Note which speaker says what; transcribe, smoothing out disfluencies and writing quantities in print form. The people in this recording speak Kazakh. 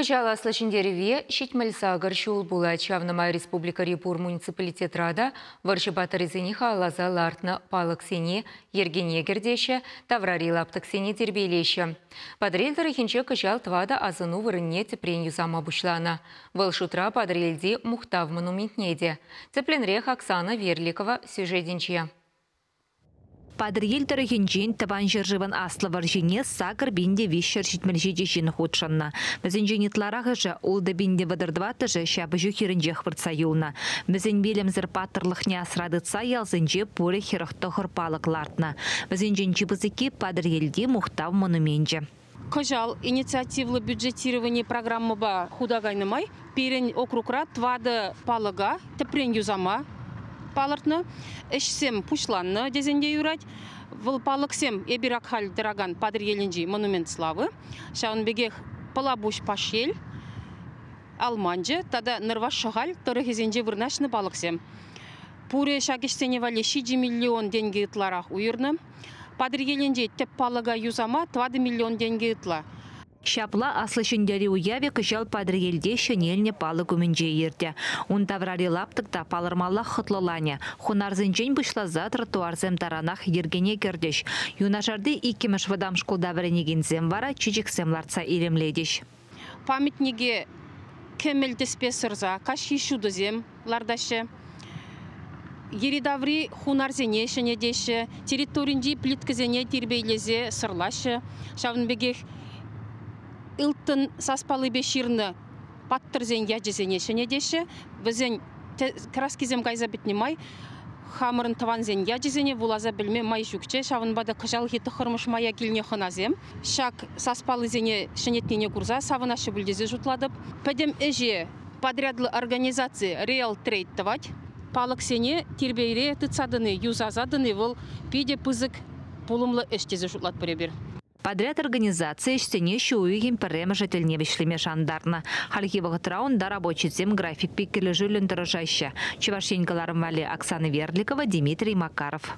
Speaker 1: Кыжала слышындереве шитмельса горшул була Чавнамай Республика Репур муниципалитет рада варшыбатырызыни халаза лартна палық сене ергене гердеші таврари лаптық сене тербейлеші. Падрелдары хинче кыжал твада азыну вырынне тепрен юзама бушлана. Вылшутра падрелде мухтав монументнеде. Цепленрех Оксана Верликова сюжетинче.
Speaker 2: Падрел тарихинчен табан жыржыван аслы варжине сакыр бинде вишер шитмельжеде жин худшанна. Бізін женетларағы жа олды бинде вадырдваты жа шабы жүхерінже хвыртса юлна. Бізін белем зірпаттырлық не асрадыца ялзынже пөлі херықтығыр палық лартна. Бізін женчі бізіке падрелде мұхтав монуменже.
Speaker 3: Кыжал инициативлы бюджетирование программы ба худагайнымай, перен округра твады палыга, тепрен юзама, палыртны, эшсем пушланны дезенде юрать, выл палыксем эбирак халь дыраган падыр еленжи монумент славы, шаун бегех палабуш пашел, алманжы, тада нырваш шагаль, тұры хезенже вырнашны палыксем. Пуре шагештене вали 6 миллион деньги ытларах уйырны, падыр еленжи теп палыга юзама 20 миллион деньги ытла.
Speaker 2: Шапла аслы шындері уяве кыжал падрелде шынеліне палы көмінже ерді. Он таврари лаптықта палырмалла хытлылане. Хунарзынжен бұшлаза тротуарзем таранах ергене кердеш. Юнашарды икемеш вадам школда варенегензем вара чичексем ларца иремледеш.
Speaker 3: Памятниге кемел теспесырза, каш ешудызем лардашы. Еридаври хунарзене шынедеші, территоринди плиткізене тербейлезе сырлашы. Шавынбегех Илтын саспалы беширны паттырзен яджезене шенедеші, бізен краскизем гайза бітнемай, хамырын таванзен яджезене вулаза білме май жүкче, шавынбада кыжал хеті қырмыш мая келіне хыназем. Шак саспалы зене шенетнене курза, савынашы білдезе жұтладып. Пәдем әже подрядлы организации Real Trade тавать, палық сене тербейре тыцадыны, юзазадыны выл пиде пызык пулымлы эштезе жұтлад біребір.
Speaker 2: Подряд организации штене шуюгин перема жительне вишлеме жандарна. Хальки вагатраун да рабочий зем график пиккелі жүлін дұрыжайшы. Чевашенькаларым вали Оксана Верликова, Дмитрий Макаров.